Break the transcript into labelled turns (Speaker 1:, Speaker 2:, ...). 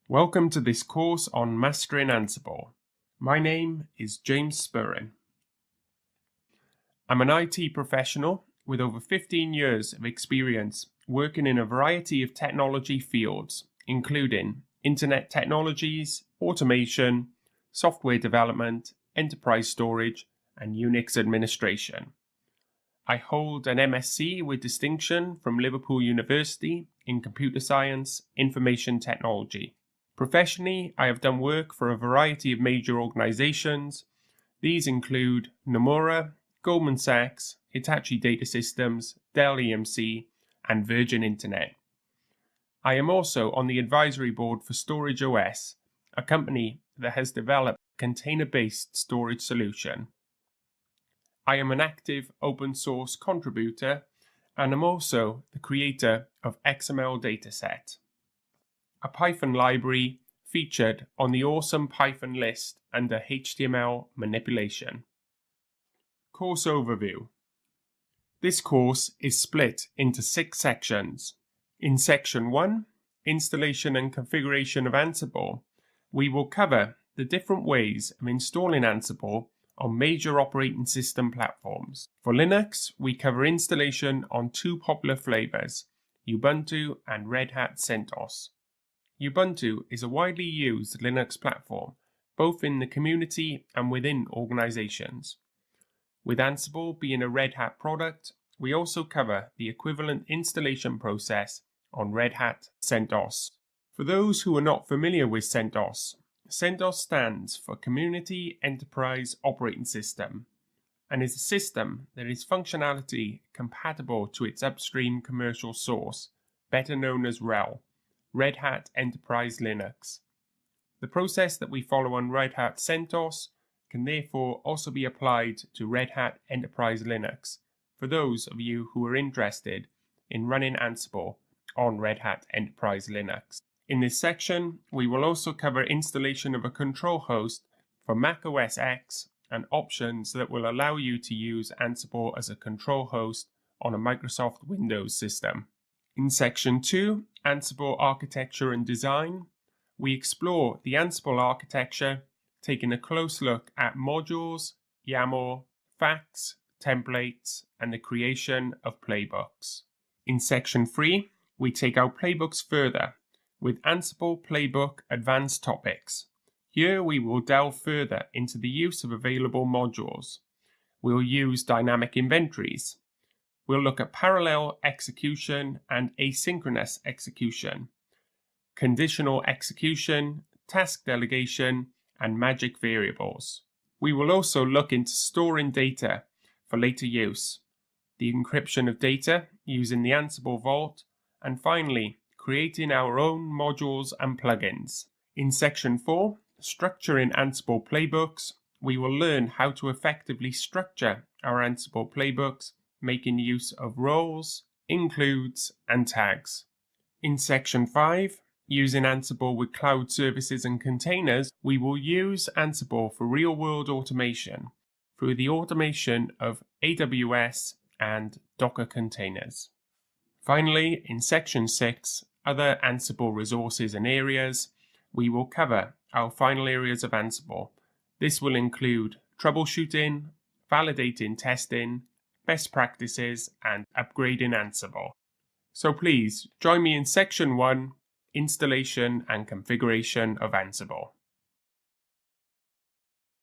Speaker 1: Welcome to this course on Mastering Ansible. My name is James Spurrin. I'm an IT professional with over 15 years of experience working in a variety of technology fields, including internet technologies, automation, software development, enterprise storage, and Unix administration. I hold an MSc with distinction from Liverpool University in Computer Science, Information Technology. Professionally, I have done work for a variety of major organizations. These include Nomura, Goldman Sachs, Hitachi Data Systems, Dell EMC, and Virgin Internet. I am also on the advisory board for Storage OS, a company that has developed a container-based storage solution. I am an active open source contributor, and I'm also the creator of XML Dataset, a Python library featured on the awesome Python list under HTML manipulation. Course overview. This course is split into 6 sections. In section 1, Installation and Configuration of Ansible, we will cover the different ways of installing Ansible on major operating system platforms. For Linux, we cover installation on 2 popular flavors, Ubuntu and Red Hat CentOS. Ubuntu is a widely used Linux platform, both in the community and within organizations. With Ansible being a Red Hat product, we also cover the equivalent installation process on Red Hat CentOS. For those who are not familiar with CentOS, CentOS stands for Community Enterprise Operating System and is a system that is functionality compatible to its upstream commercial source, better known as RHEL, Red Hat Enterprise Linux. The process that we follow on Red Hat CentOS can therefore also be applied to Red Hat Enterprise Linux for those of you who are interested in running Ansible on Red Hat Enterprise Linux. In this section, we will also cover installation of a control host for Mac OS X and options that will allow you to use Ansible as a control host on a Microsoft Windows system. In section 2, Ansible Architecture and Design, we explore the Ansible architecture, taking a close look at modules, YAML, facts, templates, and the creation of playbooks. In section 3, we take our playbooks further with Ansible Playbook Advanced Topics. Here we will delve further into the use of available modules. We'll use dynamic inventories. We'll look at parallel execution and asynchronous execution, conditional execution, task delegation, and magic variables. We will also look into storing data for later use, the encryption of data using the Ansible Vault, and finally, creating our own modules and plugins. In section 4, Structuring Ansible Playbooks, we will learn how to effectively structure our Ansible playbooks, making use of roles, includes, and tags. In section 5, using Ansible with cloud services and containers, we will use Ansible for real-world automation through the automation of AWS and Docker containers. Finally, in section 6, other Ansible resources and areas, we will cover our final areas of Ansible. This will include troubleshooting, validating testing, best practices, and upgrading Ansible. So please join me in section 1, Installation and Configuration of Ansible.